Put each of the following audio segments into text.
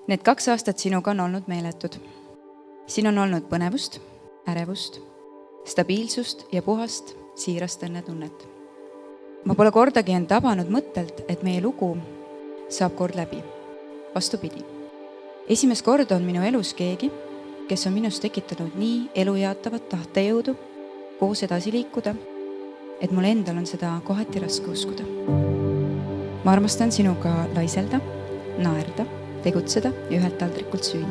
Need 2 aastat sinuga on olnud meeletud. Siin on olnud põnevust, ärevust, stabiilsust ja puhast, siirast õnnetunnet. Ma pole kordagi end tabanud mõttelt, et meie lugu saab kord läbi. Vastupidi. Esimest korda on minu elus keegi, kes on minust tekitanud nii elujaatavat tahtejõudu koos edasi liikuda, et mul endal on seda kohati raske uskuda. Ma armastan sinuga laiselda, naerda, tegutseda ja ühelt taldrikult süüa.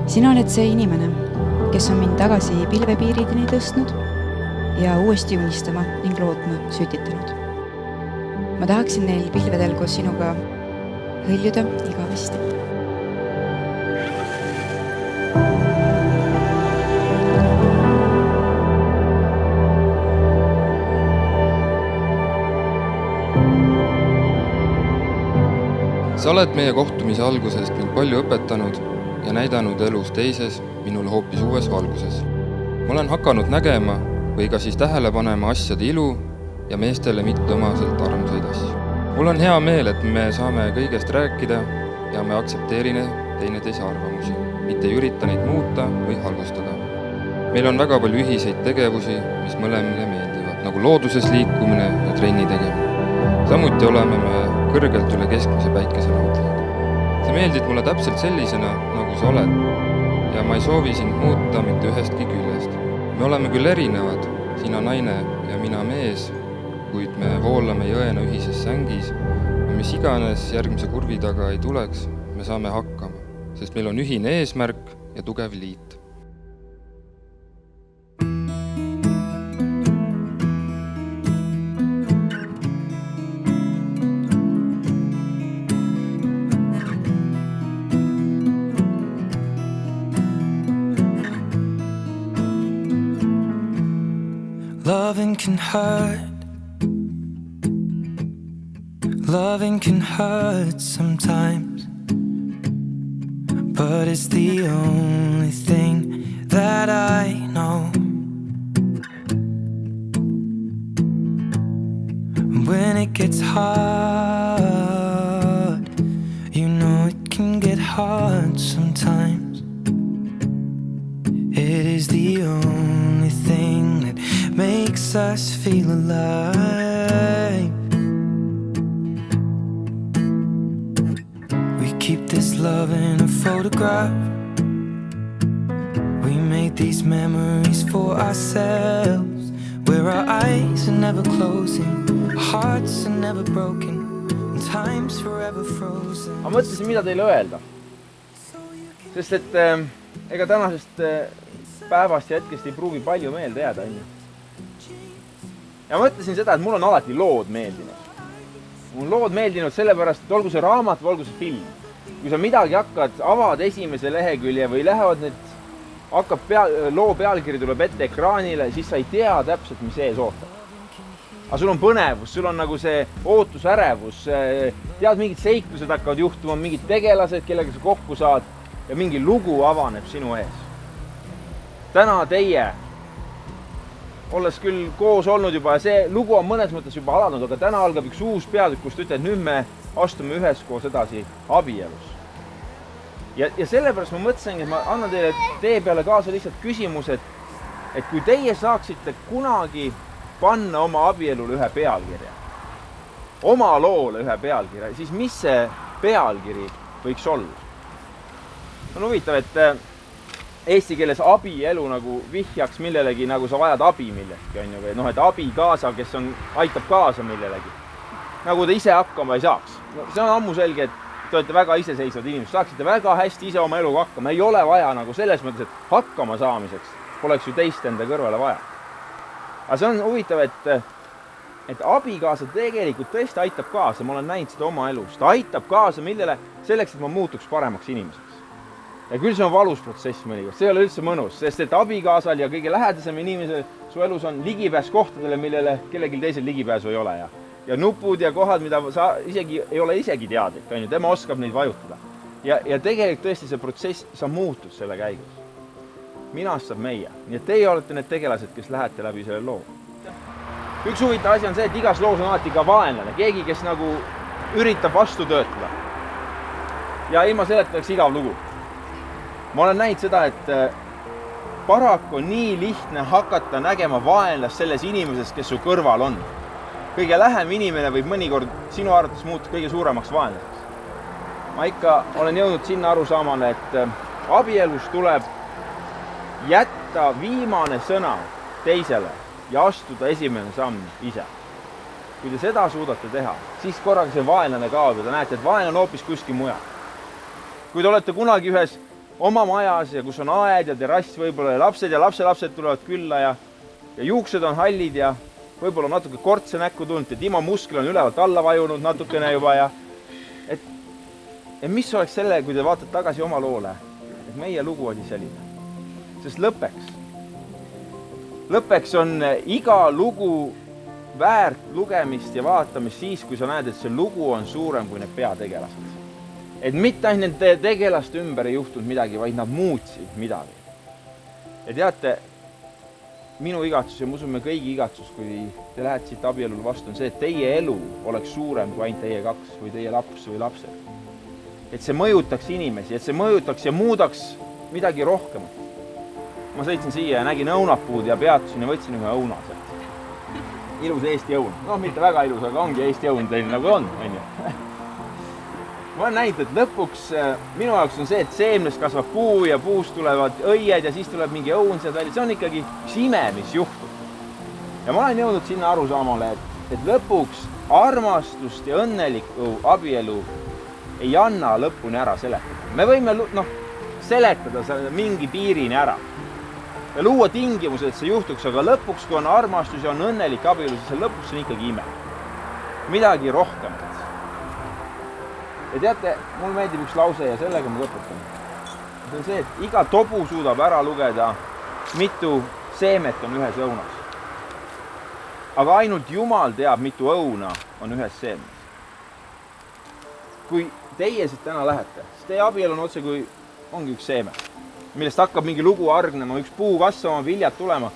Sina oled see inimene, kes on mind tagasi pilvepiirideni tõstnud ja uuesti unistama ning lootma sütitanud. Ma tahaksin neil pilvedel koos sinuga hõljuda igavesti. Sa oled meie kohtumise algusest mind palju õpetanud ja näidanud elus teises, minul hoopis uues valguses. Ma olen hakanud nägema või ka siis tähele panema asjade ilu ja meestele mitte omaselt armsaid asju. Mul on hea meel, et me saame kõigest rääkida ja me aktsepteerime teineteise arvamusi, mitte ei ürita neid muuta või halvustada. Meil on väga palju ühiseid tegevusi, mis mõlemile meeldivad, nagu looduses liikumine ja trenni tegemine. Samuti oleme me kõrgelt üle keskmise päikesenautlejad. Sa meeldid mulle täpselt sellisena, nagu sa oled, ja ma ei soovi sind muuta mitte ühestki küljest. Me oleme küll erinevad, sina naine ja mina mees, kuid me voolame jõena ühises sängis ja mis iganes järgmise kurvi taga ei tuleks, me saame hakkama, sest meil on ühine eesmärk ja tugev liit. Loving can hurt. Loving can hurt sometimes, but it's the only thing that I know. When it gets hard, you know it can get hard sometimes. It is the only thing that makes us feel alive. We keep this love in a photograph. We made these memories for ourselves, where our eyes are never closing, our hearts are never broken, and time's forever frozen. Ma mõtlesin, mida teile öelda. Sest et ega tänasest päevast ja hetkest ei pruugi palju meelde jääda. Ja mõtlesin seda, et mul on alati lood meeldinud. Mul on lood meeldinud sellepärast, et olgu see raamat või olgu see film. Kui sa midagi hakkad, avad esimese lehekülje või lähevad need, hakkab loo pealkiri tuleb ette ekraanile, siis sa ei tea täpselt, mis ees ootab. Aga sul on põnevus, sul on nagu see ootusärevus, tead, mingid seiklused hakkavad juhtuma, mingid tegelased, kellega sa kokku saad ja mingi lugu avaneb sinu ees. Täna teie, olles küll koos olnud juba ja see lugu on mõnes mõttes juba alanud, aga täna algab üks uus peatükk, kus ütled, nüüd me astume üheskoos edasi abielus. Ja sellepärast ma mõtlesingi, et ma annan teile tee peale kaasa lihtsalt küsimus, et kui teie saaksite kunagi panna oma abielule ühe pealkirja, oma loole ühe pealkirja, siis mis see pealkiri võiks olla? On huvitav, et eesti keeles abielu nagu vihjaks millelegi, nagu sa vajad abi millestki, on ju, või et abikaasa, kes aitab kaasa millelegi. Nagu te ise hakkama ei saaks. See on ammu selge, et te olete väga iseseisvad inimesed, saaksite väga hästi ise oma eluga hakkama. Ei ole vaja nagu selles mõttes, et hakkama saamiseks poleks ju teist enda kõrvale vaja. Aga see on huvitav, et abikaasa tegelikult tõesti aitab kaasa, ma olen näinud seda oma elus. Ta aitab kaasa millele selleks, et ma muutuks paremaks inimeseks. Ja küll see on valus protsess mõnikord, see ei ole üldse mõnus, sest et abikaasal ja kõige lähedasem inimesel su elus on ligipääs kohtadele, millele kellelgi teisel ligipääsu ei ole. Ja nupud ja kohad, mida sa ei ole isegi teadlik, tema oskab neid vajutada. Ja tegelikult tõesti see protsess, sa muutud selle käigus. Minast saab meie. Nii et teie olete need tegelased, kes lähete läbi selle loo. Üks huvitav asi on see, et igas loos on alati ka vaenlane, keegi, kes nagu üritab vastu töötada. ja ilma selleta oleks igav lugu. Ma olen näinud seda, et paraku on nii lihtne hakata nägema vaenlast selles inimeses, kes su kõrval on. Kõige lähem inimene võib mõnikord sinu arvates muuta kõige suuremaks vaenlaseks. Ma ikka olen jõudnud sinna arusaamale, et abielus tuleb jätta viimane sõna teisele ja astuda esimene samm ise. Kui te seda suudate teha, siis korraga see vaenlane kaob ja te näete, et vaenlane on hoopis kuskil mujal. Kui te olete kunagi ühes oma majas ja kus on aed ja terrass võib-olla ja lapselapsed tulevad külla ja juuksed on hallid ja võib-olla on natuke kortse näkku tulnud ja Timo muskel on ülevalt alla vajunud natukene juba ja et mis oleks selle, kui te vaatate tagasi oma loole, et meie lugu oli selline. Sest lõppeks on iga lugu väärt lugemist ja vaatamist siis, kui sa näed, et see lugu on suurem kui need peategelased. Et mitte ainult nende tegelaste ümber ei juhtunud midagi, vaid nad muutsid midagi. Ja teate, minu igatsus ja ma usun me kõigi igatsus, kui te lähete siit abielul vastu, on see, et teie elu oleks suurem kui ainult teie kaks või teie laps või lapsed. Et see mõjutaks inimesi, et see mõjutaks ja muudaks midagi rohkemat. Ma sõitsin siia ja nägin õunapuud ja peatusin ja võtsin ühe õuna sealt. Ilus Eesti õun. No mitte väga ilus, aga ongi Eesti õun teil nagu on. Ma olen näinud, et lõpuks minu jaoks on see, et seemnest kasvab puu ja puust tulevad õied ja siis tuleb mingi õun sealt välja. See on ikkagi üks ime, mis juhtub. Ja ma olen jõudnud sinna arusaamale, et lõpuks armastust ja õnnelikku abielu ei anna lõpuni ära seletada. Me võime seletada mingi piirini ära ja luua tingimused, et see juhtuks, aga lõpuks, kui on armastus ja on õnnelik abielu, siis lõpuks on ikkagi ime. Midagi rohkemat. Ja teate, mul meeldib üks lause ja sellega ma lõpetan. See on see, et iga tobu suudab ära lugeda, mitu seemet on ühes õunas. Aga ainult Jumal teab, mitu õuna on ühes seemnes. Kui teie siit täna lähete, siis teie abielu on otse kui ongi üks seeme, millest hakkab mingi lugu argnema, üks puu kasvama, viljad tulema.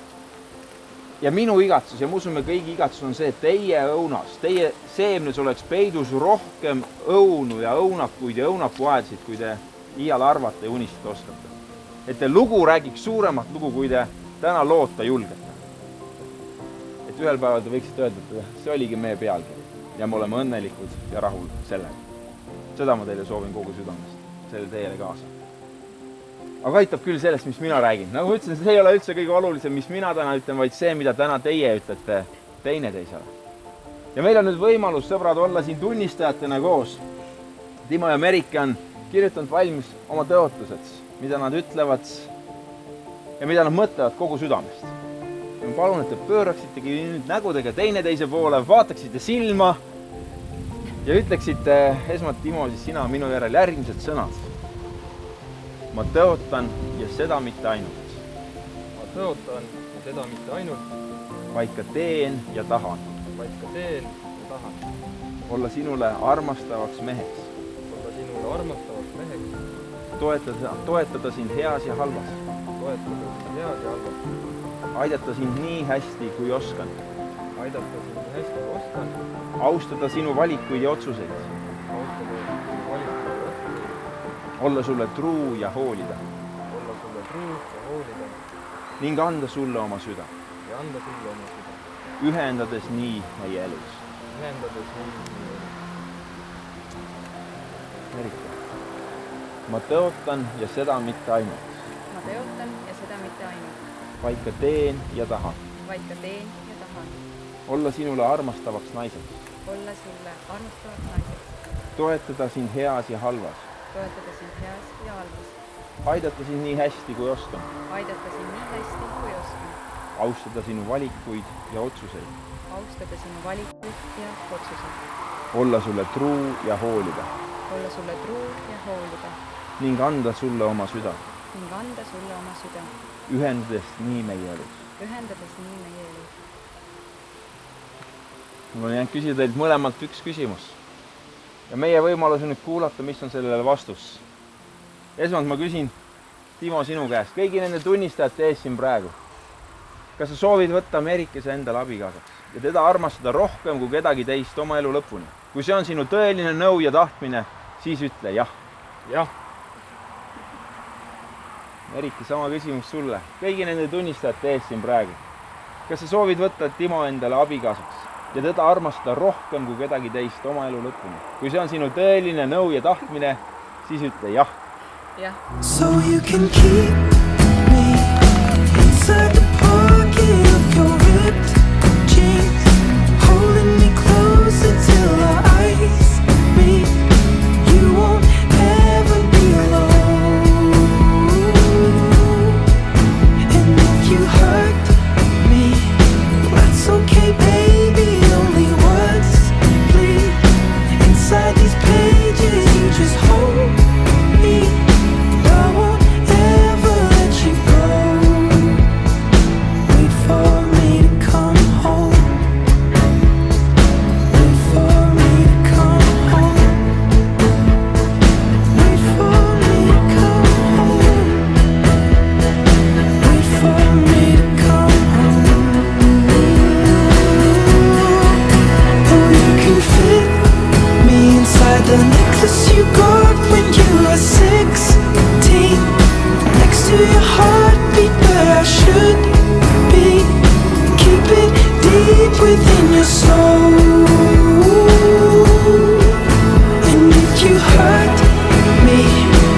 Ja minu igatsus ja ma usun, me kõigi igatsus on see, et teie õunas, teie seemnes oleks peidus rohkem õunu ja õunapuid ja õunapuaedsid, kui te iial arvate ja unistada oskate. Et te lugu räägiks suuremat lugu, kui te täna loota julgete. Et ühel päeval te võiksite öelda, et see oligi meie pealkiri ja me oleme õnnelikud ja rahul sellega. Seda ma teile soovin kogu südamest, selle teile kaasa. Aga aitab küll sellest, mis mina räägin. Nagu ma ütlesin, see ei ole üldse kõige olulisem, mis mina täna ütlen, vaid see, mida täna teie ütlete teineteisele. Ja meil on nüüd võimalus, sõbrad, olla siin tunnistajatena koos. Timo ja Merike on kirjutanud valmis oma tõotused, mida nad ütlevad ja mida nad mõtlevad kogu südamest. Ja ma palun, et te pööraksitegi nüüd nägudega teineteise poole, vaataksite silma ja ütleksite esmalt, Timo, siis sina minu järel järgmised sõnad. Ma tõotan ja seda mitte ainult. Ma tõotan ja seda mitte ainult. Vaid ka teen ja tahan. Vaid ka teen ja tahan. Olla sinule armastavaks meheks. Olla sinule armastavaks meheks. Toetada sind heas ja halvas. Toetada sind heas ja halvas. Aidata sind nii hästi, kui oskan. Aidata sind nii hästi, kui oskan. Austada sinu valikuid ja otsuseid. Austada sinu valikuid ja otsuseid. Olla sulle truu ja hoolida. Olla sulle truu ja hoolida. Ning anda sulle oma süda. Ja anda sulle oma süda. Ühendades nii meie elus. Ühendades nii meie elus. Merike. Ma tõotan ja seda mitte ainult. Ma tõotan ja seda mitte ainult. Vaid ka teen ja tahan. Vaid ka teen ja tahan. Olla sinule armastavaks naiseks. Olla sulle armastavaks naiseks. Toetada sind heas ja halvas. Toetada sind heas ja halvas. Aidata sind nii hästi, kui oskan. Aidata sind nii hästi, kui oskan. Austada sinu valikuid ja otsuseid. Austada sinu valikuid ja otsuseid. Olla sulle truu ja hoolida. Olla sulle truu ja hoolida. Ning anda sulle oma süda. Ning anda sulle oma süda. Ühendades nii meie elus. Ühendades nii meie elus. Mul on jäänud küsida teilt mõlemalt üks küsimus. Ja meie võimalus on nüüd kuulata, mis on sellele vastus. Esmalt ma küsin, Timo, sinu käest, kõigi nende tunnistajate ees siin praegu. Kas sa soovid võtta Merikese endale abikaasaks ja teda armastada rohkem kui kedagi teist oma elu lõpuni? Kui see on sinu tõeline nõu ja tahtmine, siis ütle jah. jah. Eriki, sama küsimus sulle. Kõigi nende tunnistajate ees siin praegu. Kas sa soovid võtta Timo endale abikaasaks ja teda armastada rohkem kui kedagi teist oma elu lõpuni? Kui see on sinu tõeline nõu ja tahtmine, siis ütle jah. So you can keep me inside the pocket of your ripped jeans, holding me closer till our eyes meet. You won't ever be alone. And if you hurt me, that's okay, baby. Only words bleed inside these pages. You just hold me. I won't ever let you go. Wait for me to come home. Wait for me to come home. Wait for me to come home. Wait for me to come home. Oh, you can fit me inside the necklace you got when you were 16. Next to your heartbeat where I should be. Keep it deep within your soul. And if you hurt me,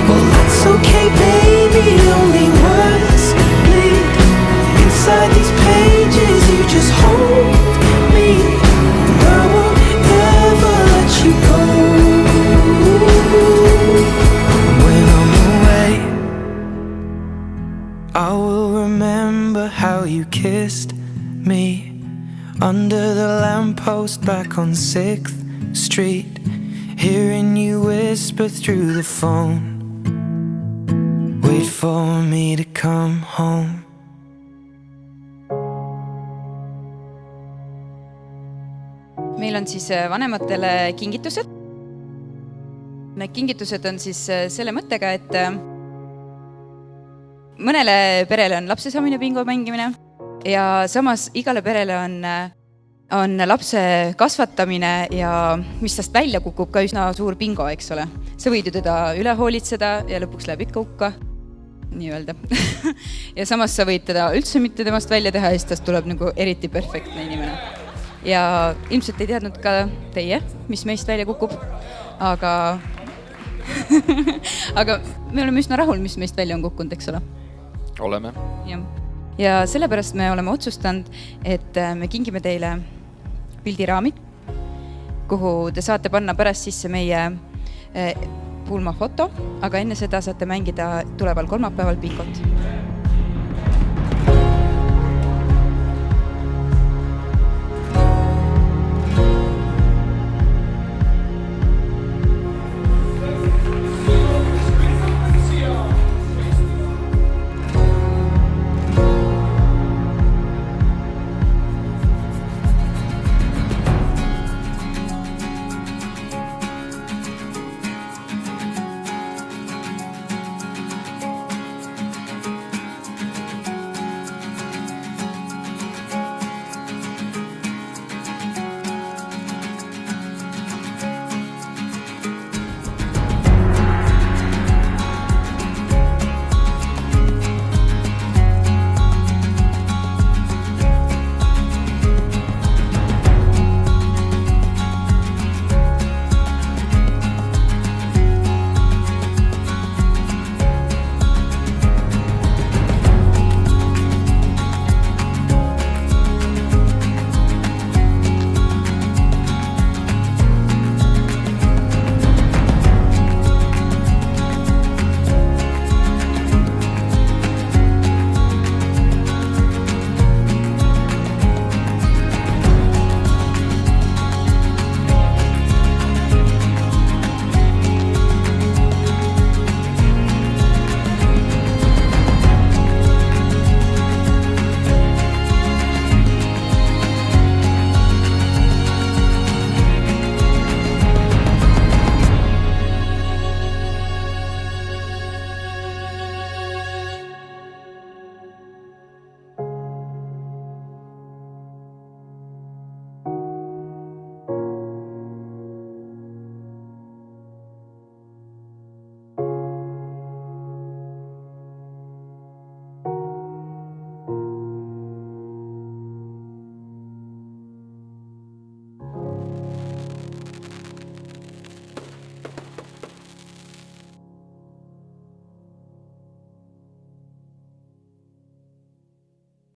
well that's okay, baby. Only words bleed inside these pages. You just hold me. I won't ever let you go. When I'm away, I will remember how you kissed me under the lamppost back on 6th Street, hearing you whisper through the phone. Wait for me to come home. Meil on siis vanematele kingitused. Need kingitused on siis selle mõttega, et mõnele perele on lapse saamine bingo mängimine ja samas igale perele on lapse kasvatamine ja mis tast välja kukub ka üsna suur bingo, eks ole. Sa võid ju teda üle hoolitseda ja lõpuks läheb ikka hukka, nii öelda. Ja samas sa võid teda üldse mitte temast välja teha ja siis tast tuleb nagu eriti perfektne inimene. Ja ilmselt ei teadnud ka teie, mis meist välja kukub, aga aga me oleme üsna rahul, mis meist välja on kukkunud, eks ole. Oleme. Ja sellepärast me oleme otsustanud, et me kingime teile pildiraami, kuhu te saate panna pärast sisse meie pulmafoto, aga enne seda saate mängida tuleval kolmapäeval bingot.